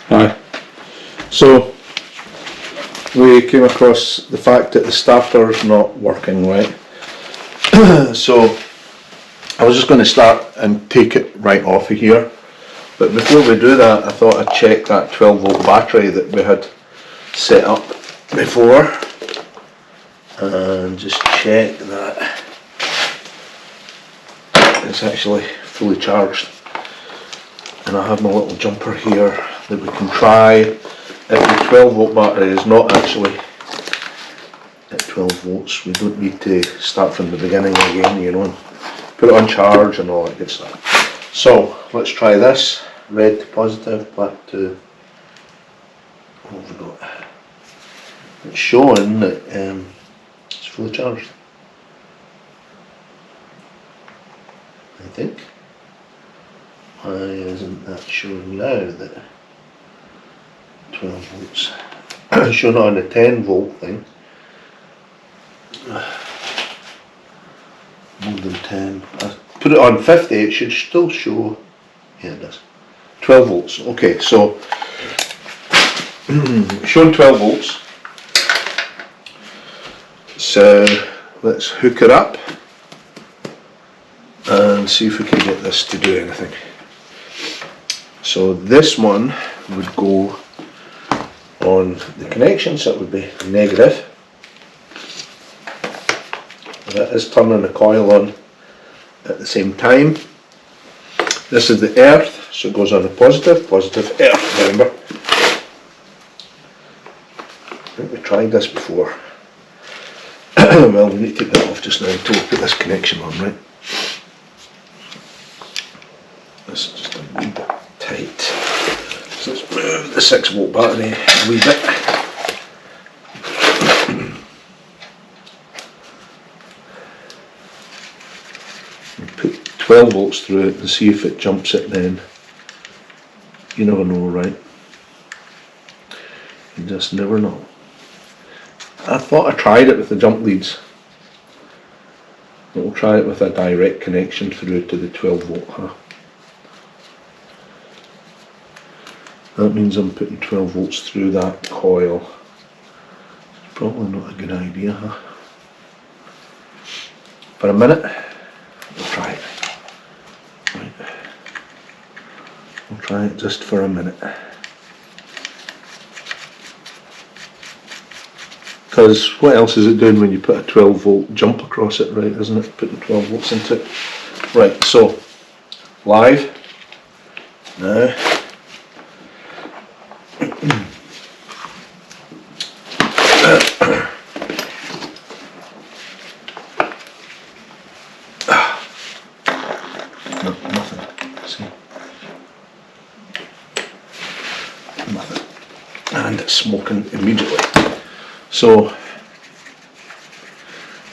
Hi. So we came across the fact that the starter's not working right. So I was just going to start and take it right off of here, but before we do that I thought I'd check that 12 volt battery that we had set up before and just check that it's actually fully charged. And I have my little jumper here that we can try if the 12 volt battery is not actually at 12 volts. We don't need to start from the beginning again, you know, and put it on charge and all that good stuff. So let's try this. Red to positive, black to, what have we got? It's showing that it's fully charged, I think. Why isn't that showing now that 12 volts? It's showing it on the 10 volt thing. More than 10. I put it on 50, it should still show. Yeah, it does. 12 volts. Okay, so showing 12 volts. So let's hook it up and see if we can get this to do anything. So this one would go on the connection, so it would be negative. That is turning the coil on at the same time. This is the earth, so it goes on the positive, positive earth, remember. I think we tried this before. Well, we need to take that off just now until we put this connection on, right? This is just a wee bit tight. So let's move the 6 volt battery a wee bit. Put 12 volts through it and see if it jumps it then. You never know, right? You just never know. I thought I tried it with the jump leads. But we'll try it with a direct connection through to the 12 volt, huh? That means I'm putting 12 volts through that coil. It's probably not a good idea, huh? For a minute, we'll try it. Right. We'll try it just for a minute. Because what else is it doing when you put a 12 volt jump across it, right, isn't it? Putting 12 volts into it. Right, so, live. Now. No, nothing. See? Nothing. And it's smoking immediately. So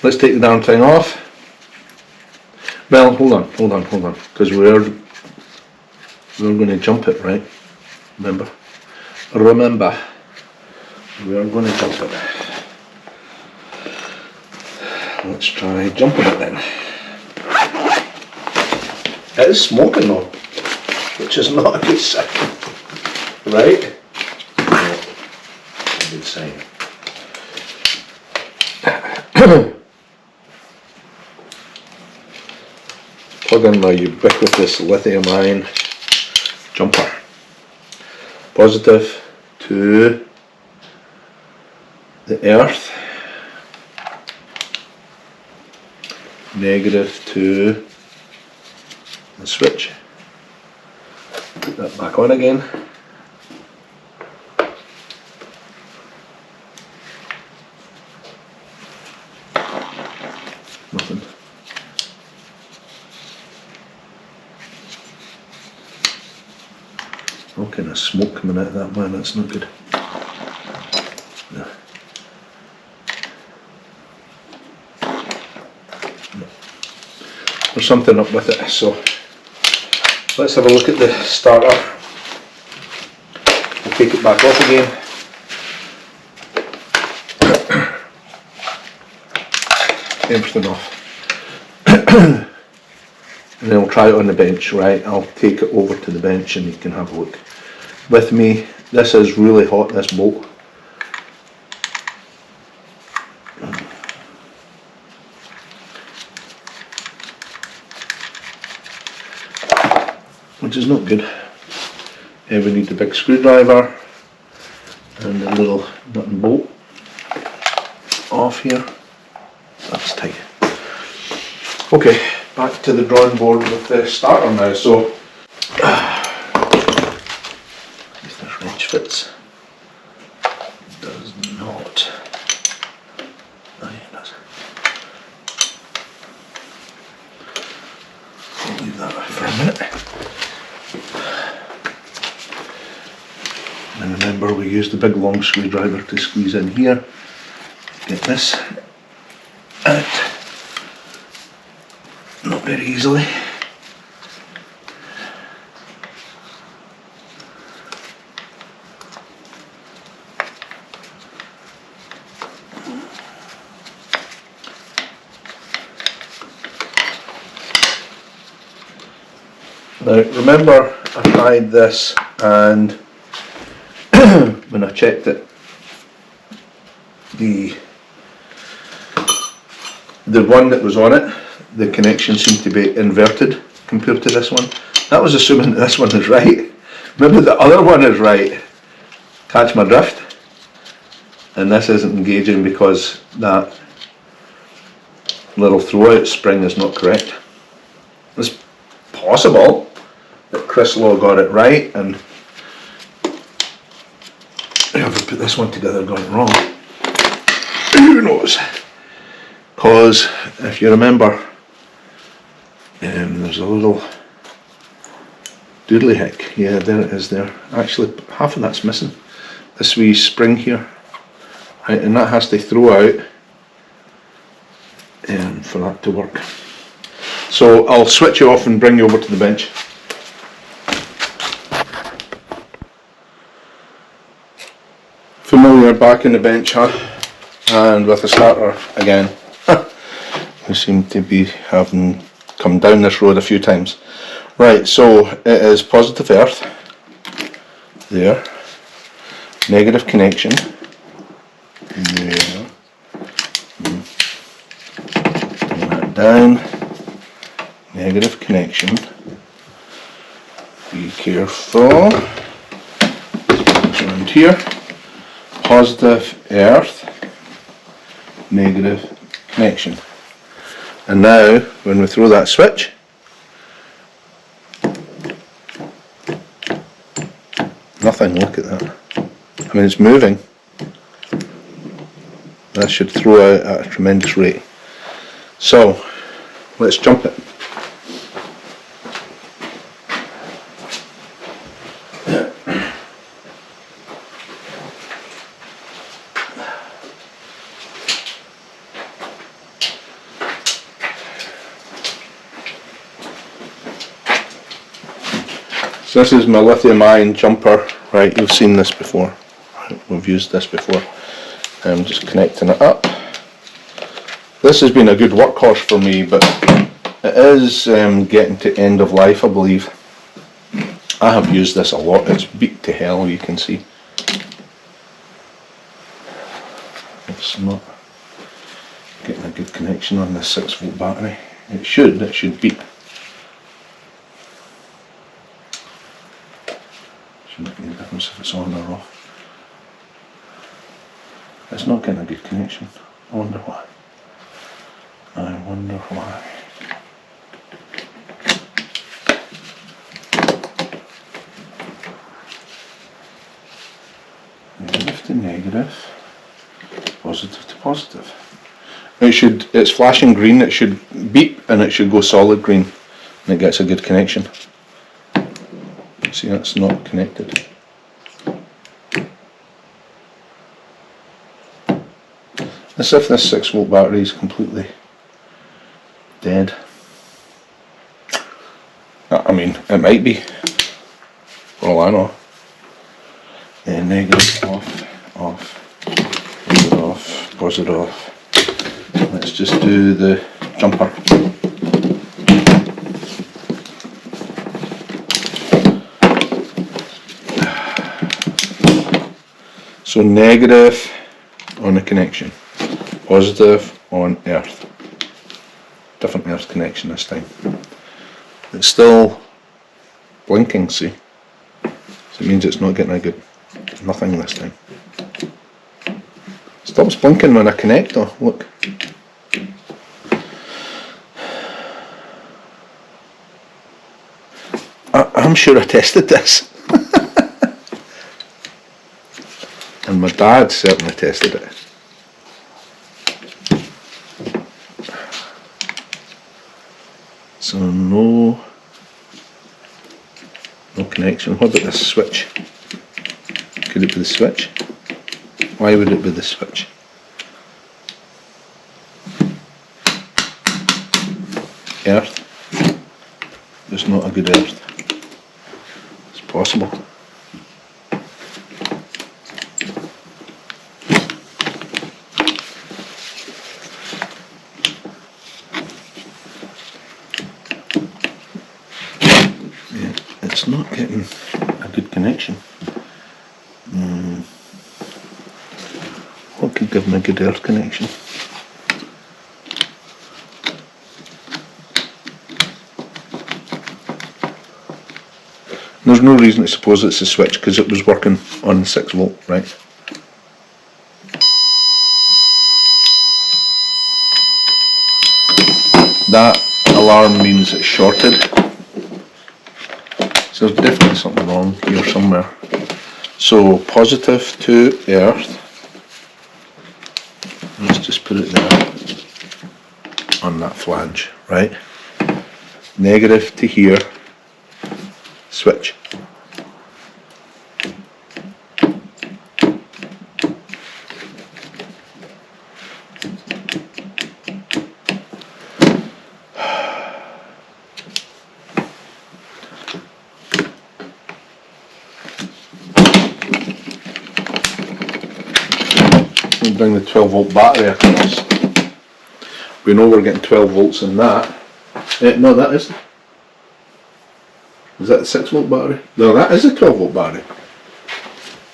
let's take the darn thing off. Well, hold on, because we're going to jump it, right? Remember, we are going to jump it. Let's try jumping it then. It is smoking though, which is not a good sign, right? Not a good sign. Plug in my ubiquitous lithium ion jumper. Positive to the earth, negative to the switch. Put that back on again. Nothing. All kind of smoke coming out of that, man, that's not good. No. No. There's something up with it, so let's have a look at the starter. We'll take it back off again. Everything off. and then I'll try it on the bench, right? I'll take it over to the bench and you can have a look with me. This is really hot, this bolt. Which is not good. We need the big screwdriver and the little nut and bolt off here. That's tight. Okay, back to the drawing board with the starter now. So, if this wrench fits, does not. Oh, yeah, it does. I'll leave that for a minute. And remember, we use the big long screwdriver to squeeze in here. Get this out. Not very easily. Now remember, I tried this, and when I checked it, the one that was on it, the connection seemed to be inverted compared to this one. That was assuming that this one is right. Maybe the other one is right. Catch my drift? And this isn't engaging because that little throwout spring is not correct. It's possible that Chris Law got it right and whoever put this one together got it wrong. Who knows? Because if you remember, there's a little doodly hick. Yeah, there it is there. Actually, half of that's missing. This wee spring here. Right, and that has to throw out for that to work. So I'll switch you off and bring you over to the bench. Familiar back in the bench, huh? And with the starter again. We seem to be having come down this road a few times. Right, so it is positive earth there, negative connection there, bring that down, negative connection, be careful, it's around here, positive earth, negative connection. And now, when we throw that switch, nothing, look at that. I mean, it's moving. That should throw out at a tremendous rate. So, let's jump it. So this is my lithium ion jumper, right, you've seen this before, right, we've used this before. I'm just connecting it up. This has been a good workhorse for me, but it is getting to end of life, I believe. I have used this a lot, it's beat to hell, you can see. It's not getting a good connection on this 6-volt battery. It should beat. Shouldn't make any difference if it's on or off. It's not getting a good connection. I wonder why. I wonder why. Negative to negative, positive to positive. It's flashing green, it should beep and it should go solid green and it gets a good connection. See, that's not connected. As if this 6-volt battery is completely dead. I mean, it might be, for all I know. Negative, off, positive, off. Let's just do the jumper. So negative on the connection, positive on earth. Different earth connection this time. It's still blinking, see? So it means it's not getting a good nothing this time. Stops blinking when I connect though, look. I'm sure I tested this. And my dad certainly tested it. So no connection. What about this switch? Could it be the switch? Why would it be the switch? Earth. There's not a good earth. It's possible. It's not getting a good connection. What could give me a good earth connection? There's no reason to suppose it's a switch because it was working on 6 volt, right? That alarm means it's shorted. So there's definitely something wrong here somewhere. So positive to earth. Let's just put it there on that flange, right? Negative to here. Switch. We'll bring the 12 volt battery across. We know we're getting 12 volts in that. No, that isn't. Is that the 6 volt battery? No, that is a 12 volt battery.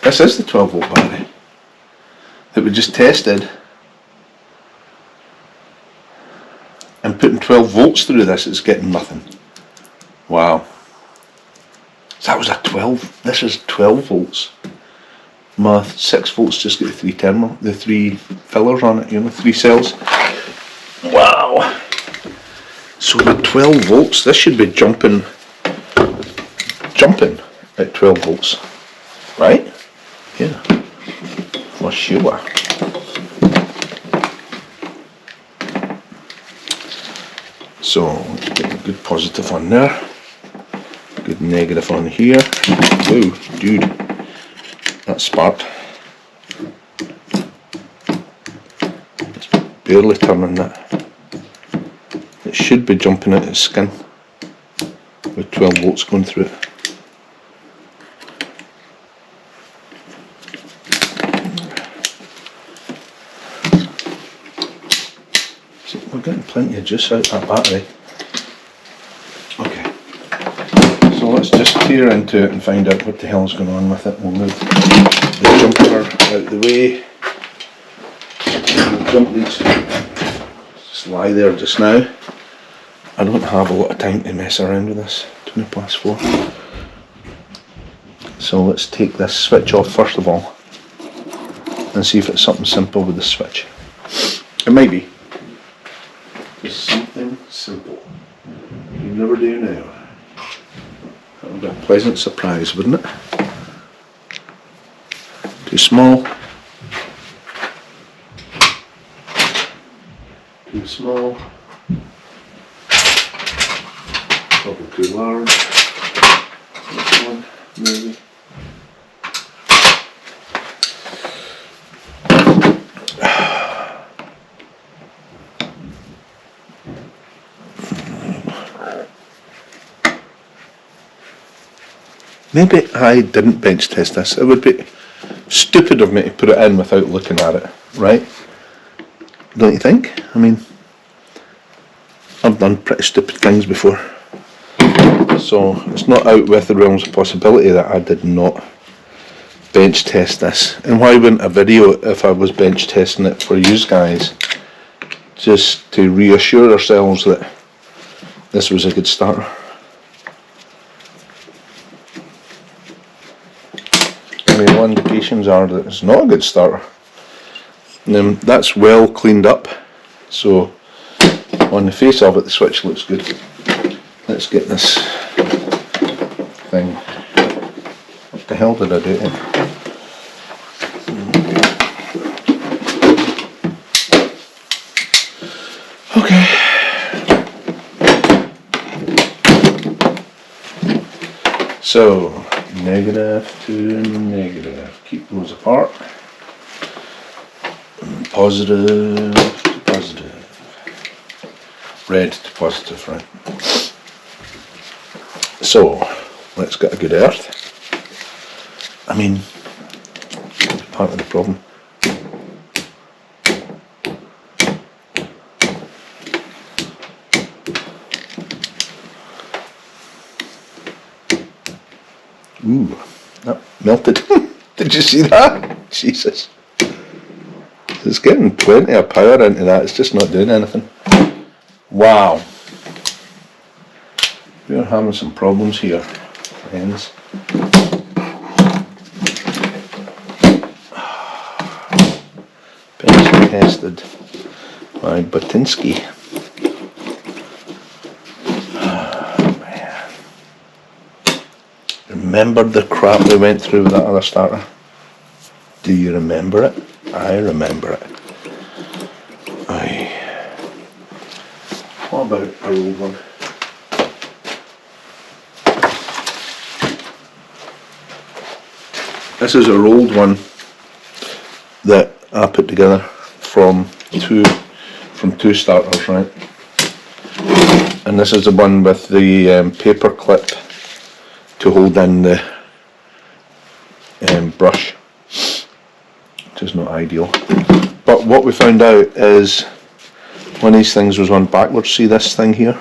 This is the 12 volt battery that we just tested. And putting 12 volts through this, it's getting nothing. Wow. So that was a 12. This is 12 volts. My 6 volts just got the 3 fillers on it, you know, 3 cells. Wow. So with 12 volts, this should be jumping at 12 volts, right? Yeah, for sure. So get a good positive on there, good negative on here. Whoa, dude, that sparked. It's barely turning that. It should be jumping at its skin with 12 volts going through it. So we're getting plenty of juice out that battery. Okay, so let's just tear into it and find out what the hell's going on with it. We'll move the jumper out the way. The jump needs to just lie there just now. I don't have a lot of time to mess around with this. 4:20. So let's take this switch off first of all and see if it's something simple with the switch. It might be. Just something simple. You never do now. That would be a pleasant surprise, wouldn't it? Too small. Too small. Probably too large. This one, maybe. Maybe I didn't bench test this. It would be stupid of me to put it in without looking at it, right? Don't you think? I mean, I've done pretty stupid things before. So it's not out with the realms of possibility that I did not bench test this. And why wouldn't a video if I was bench testing it for you guys? Just to reassure ourselves that this was a good starter. I mean, all indications are that it's not a good starter. And that's well cleaned up, so on the face of it the switch looks good. Let's get this thing. What the hell did I do it? Okay. So, negative to negative. Keep those apart. Positive to positive. Red to positive, right? So, let's get a good earth. I mean, part of the problem. Ooh, that melted. Did you see that? Jesus. It's getting plenty of power into that, it's just not doing anything. Wow. We're having some problems here, friends. Bench tested by Batinsky. Remember the crap we went through with that other starter? Do you remember it? I remember it. Aye. What about our old one? This is our old one that I put together from two starters, right? And this is the one with the paper clip to hold in the brush, which is not ideal. But what we found out is one of these things was on backwards. See this thing here?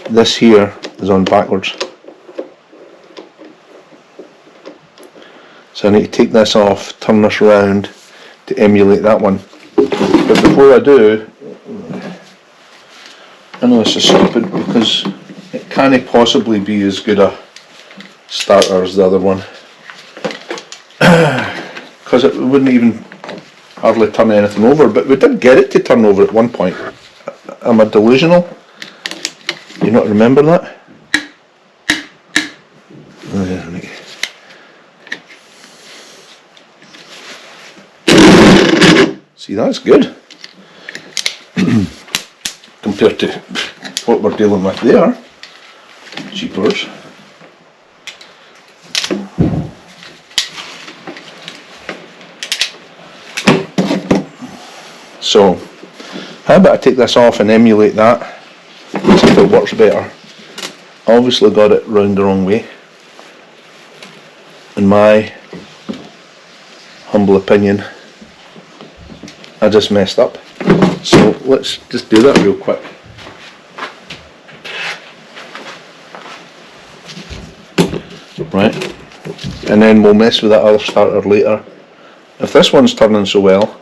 This here is on backwards. So I need to take this off, turn this around to emulate that one. But before I do, I know this is stupid because it can't possibly be as good a starter as the other one. Because it wouldn't even hardly turn anything over, but we did get it to turn over at one point. Am I delusional? You not remember that? Oh, yeah, right. See, that's good compared to what we're dealing with there. Cheapers. So, how about I take this off and emulate that, see if it works better. Obviously got it round the wrong way, in my humble opinion. I just messed up. So let's just do that real quick. Right, and then we'll mess with that other starter later. If this one's turning so well,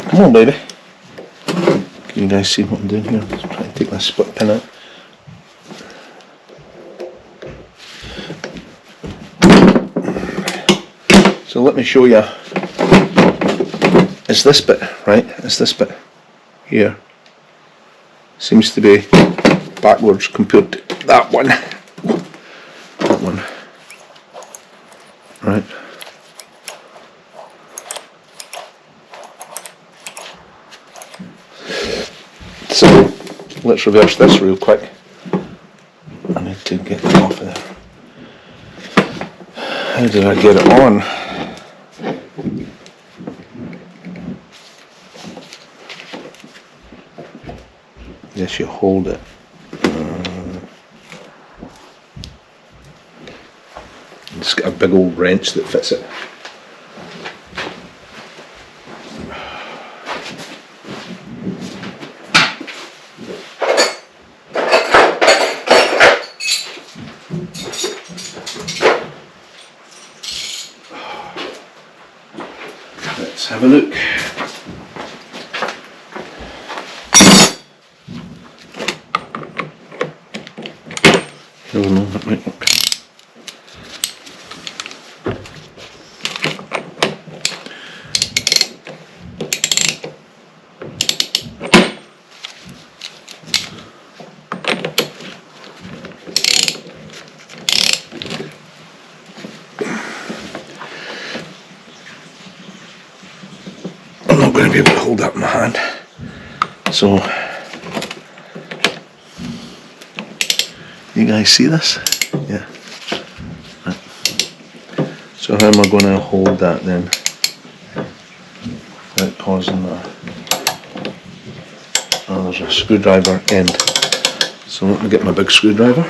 come on baby. Can you guys see what I'm doing here? Let's try and take that split pin out. So let me show you. It's this bit, right? It's this bit here. Seems to be backwards compared to that one. That one. Right. So let's reverse this real quick. I need to get it off of there. How did I get it on? guess you hold it. It's got a big old wrench that fits it. Let's have a look. Oh no, that might work. I'm not going to be able to hold that in my hand, so you guys see this? Yeah. Right. So how am I going to hold that then without causing that? Oh, there's a screwdriver end. So let me get my big screwdriver.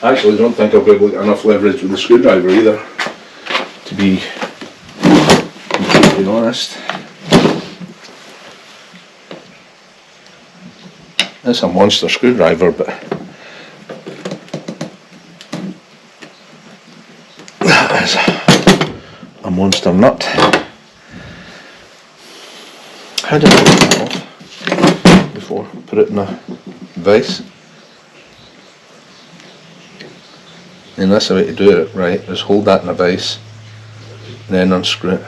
I actually don't think I've got enough leverage with the screwdriver either, to be completely honest. It's a monster screwdriver, but that is a monster nut. How did I get that off before? Put it in a vise. And that's the way to do it, right? Is hold that in a vise and then unscrew it.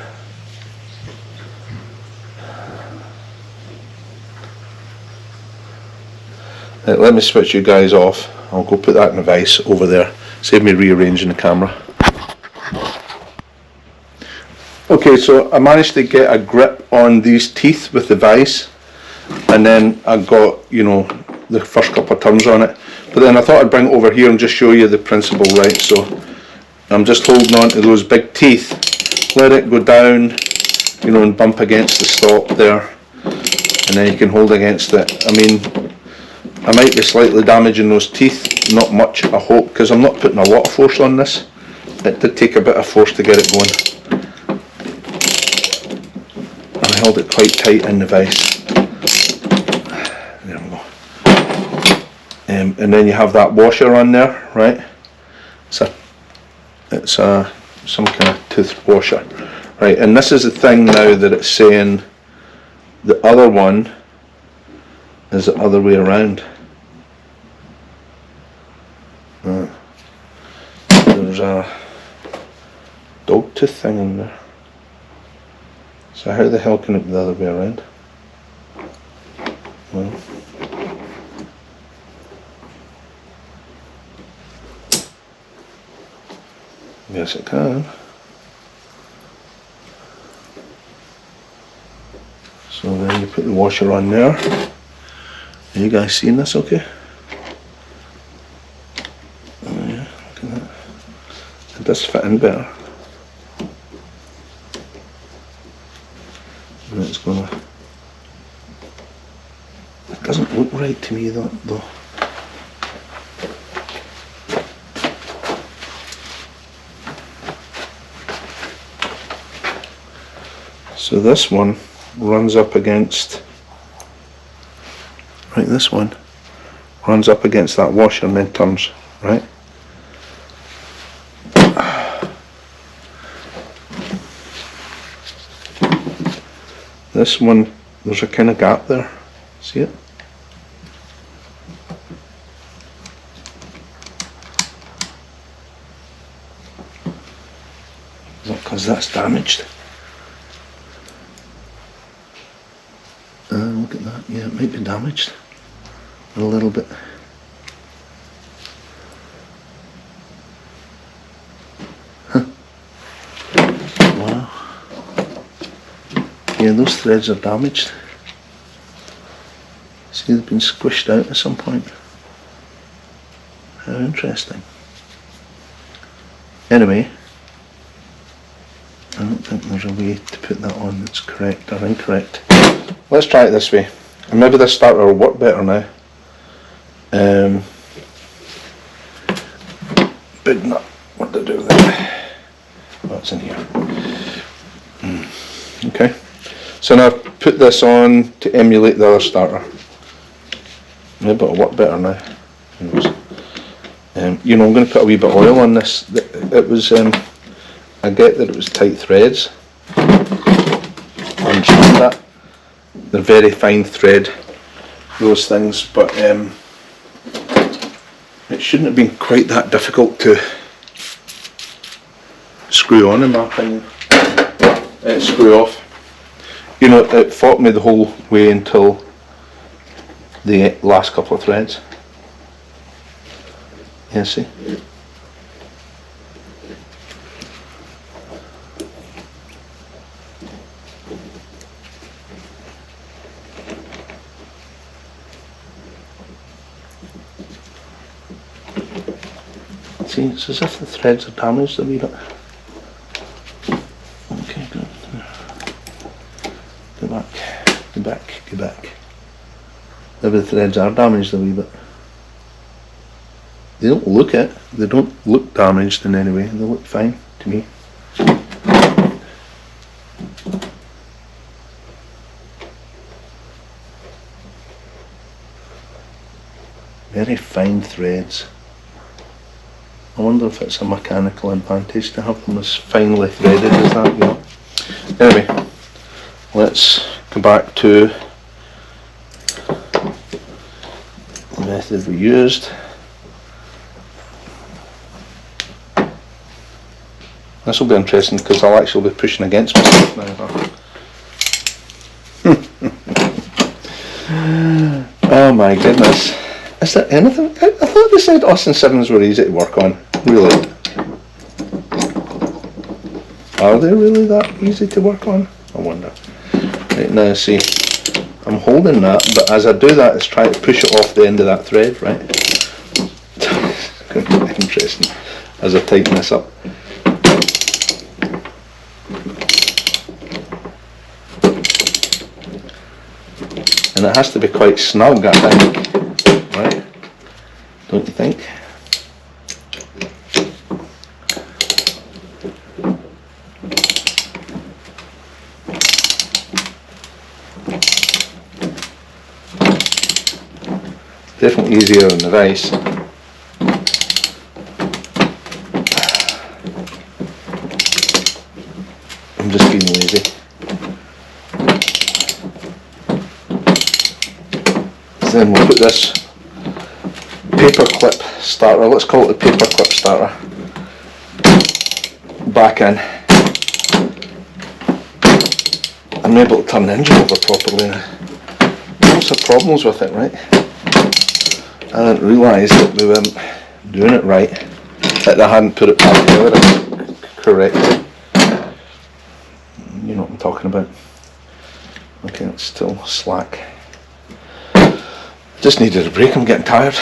Right, let me switch you guys off. I'll go put that in a vise over there. Save me rearranging the camera. Okay, so I managed to get a grip on these teeth with the vise, and then I got, you know, the first couple of turns on it. But then I thought I'd bring it over here and just show you the principle, right? So I'm just holding on to those big teeth, let it go down, you know, and bump against the stop there, and then you can hold against it. I mean, I might be slightly damaging those teeth, not much I hope, because I'm not putting a lot of force on this. It did take a bit of force to get it going. And I held it quite tight in the vise. There we go. And then you have that washer on there, right? It's some kind of tooth washer, right? And this is the thing now that it's saying the other one is the other way around. There's a dog tooth thing in there. So how the hell can it be the other way around? Well, yes it can. So then you put the washer on there. Are you guys seeing this okay? Oh yeah, look at that. It does fit in better. And it's gonna... It doesn't look right to me though. So this one runs up against, right, this one runs up against that washer and then turns, right? This one, there's a kind of gap there, see it? Is that because that's damaged? Look at that, yeah, it might be damaged a little bit. Huh. Wow. Yeah, those threads are damaged. See, they've been squished out at some point. How interesting. Anyway, I don't think there's a way to put that on that's correct or incorrect. Let's try it this way. And maybe this starter will work better now. Big nut. What to do with it? What's in here? Okay. So now I've put this on to emulate the other starter. Maybe it'll work better now. You know, I'm going to put a wee bit of oil on this. It was, I get that it was tight threads. I understand that. They're very fine thread, those things, but it shouldn't have been quite that difficult to screw on, in my opinion. Screw off. You know, it fought me the whole way until the last couple of threads. Yeah, see? See, it's as if the threads are damaged a wee bit. Okay, good. Go back, go back, go back. Maybe the threads are damaged a wee bit. They don't look it. They don't look damaged in any way. They look fine to me. Very fine threads. I wonder if it's a mechanical advantage to have them as finely threaded as that, you know. Anyway, let's go back to the method we used. This will be interesting because I'll actually be pushing against myself now. Oh my goodness. Is there anything? I thought they said Austin 7s were easy to work on. Really? Are they really that easy to work on? I wonder. Right, now see, I'm holding that, but as I do that, it's trying to push it off the end of that thread, right? It's going to be interesting as I tighten this up. And it has to be quite snug, I think, right? Don't you think? Definitely easier on the vise. I'm just being lazy. Then we'll put this paperclip starter, let's call it the paperclip starter, back in. I'm able to turn the engine over properly now. Lots of problems with it, right? I didn't realise that we weren't doing it right, that I hadn't put it back together correctly. You know what I'm talking about. Okay, it's still slack. Just needed a break, I'm getting tired.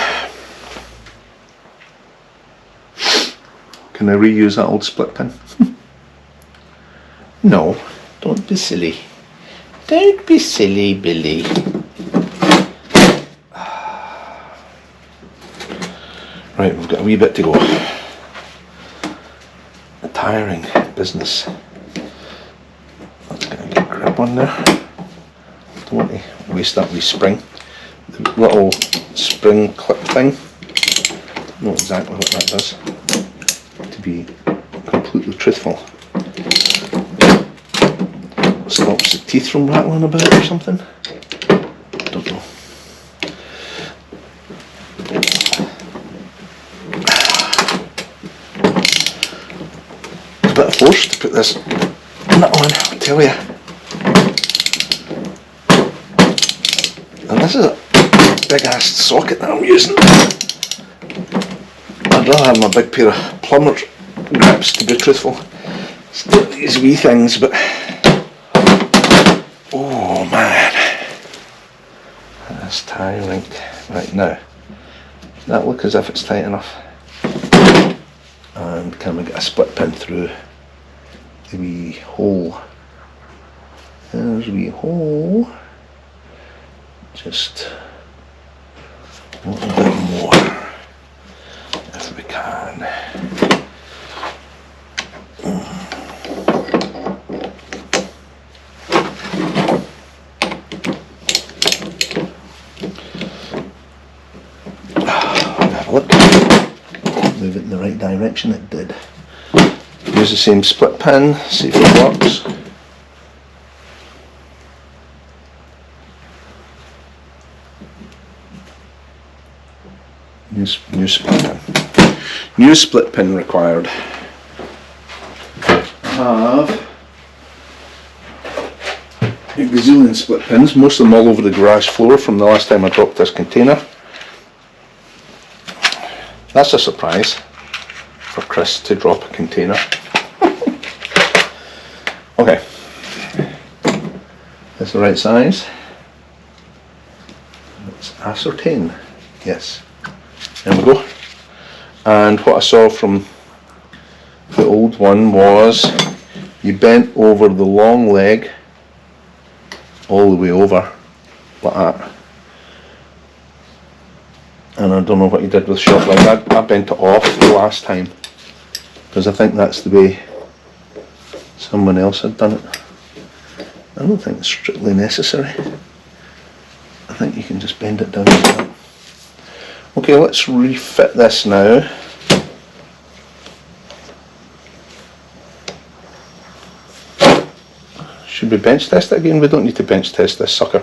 Can I reuse that old split pin? No, don't be silly. Don't be silly, Billy. Right, we've got a wee bit to go. A tiring business. Let's get a good grip on there. Don't want to waste that wee spring. The little spring clip thing. I know exactly what that does. To be completely truthful. Stops the teeth from rattling about or something. Don't know. It's a bit of force to put this nut on, I tell you. And this is a big ass socket that I'm using. I'd rather have my big pair of plumber grips, to be truthful. Still these wee things, but oh man, that's tiring. Right, now, does that look as if it's tight enough? And And can we get a split pin through the wee hole? There's a wee hole. Just a little bit more if we can. Have a look. Move it in the right direction, it did. Use the same split pin, see if it works. New split pin. New split pin required. I have a gazillion split pins, most of them all over the garage floor from the last time I dropped this container. That's a surprise for Chris to drop a container. Okay, that's the right size. Let's ascertain. Yes, there we go. And what I saw from the old one was you bent over the long leg all the way over like that. And I don't know what you did with the short leg. I bent it off the last time because I think that's the way someone else had done it. I don't think it's strictly necessary. I think you can just bend it down like that. Okay, let's refit this now. Should we bench test it again? We don't need to bench test this sucker.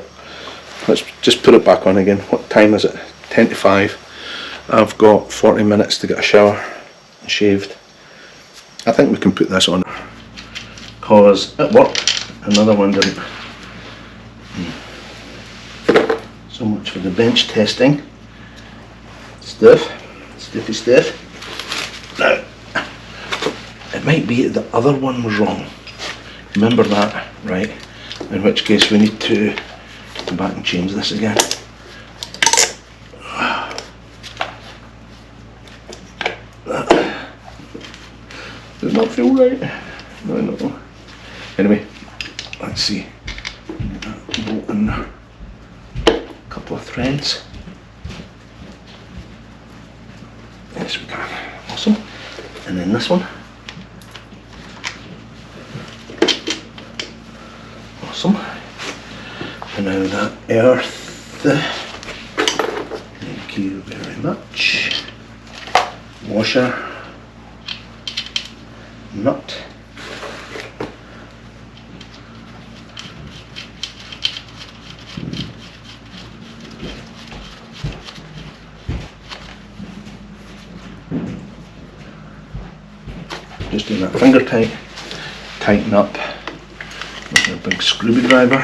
Let's just put it back on again. What time is it? 10 to 5. I've got 40 minutes to get a shower and shaved. I think we can put this on because it worked. Another one didn't. So much for the bench testing. Stiff, stiffy stiff. Now, it might be that the other one was wrong. Remember that, right? In which case we need to go back and change this again. That does not feel right. No. Anyway, let's see. Bolt in there. A couple of threads. Yes, we can. Awesome. And then this one. Awesome. And now that earth. Thank you very much. Washer. Nut. Just doing that finger tight, tighten up with a big screwdriver.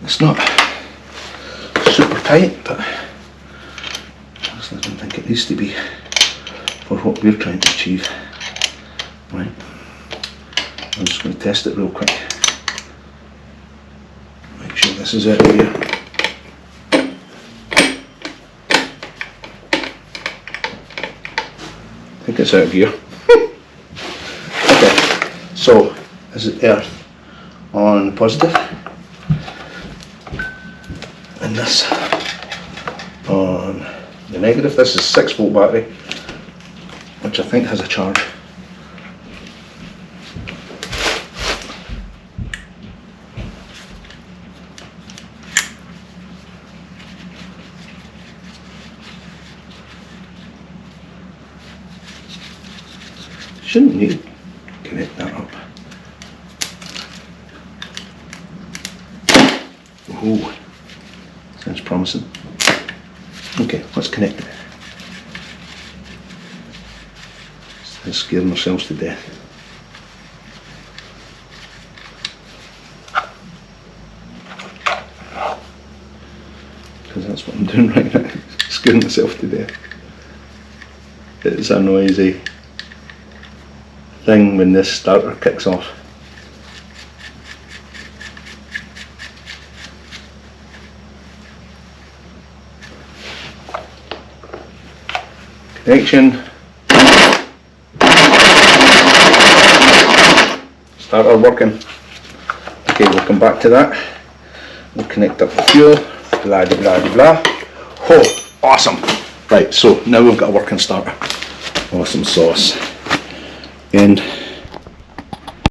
It's not super tight, but I don't think it needs to be for what we're trying to achieve. Right, I'm just going to test it real quick. Make sure this is out of here. I think it's out of here. Okay, so this is earth on the positive. And this on the negative. This is 6-volt battery, which I think has a charge. Shouldn't need to connect that up. Ooh. Sounds promising. Okay, let's connect it. and scaring ourselves to death. Because that's what I'm doing right now, scaring myself to death. It's a noisy thing when this starter kicks off. Connection. Starter working. Okay, we'll come back to that. We'll connect up the fuel. Blah de blah de blah. Oh, awesome! Right, so now we've got a working starter. Awesome sauce. Again,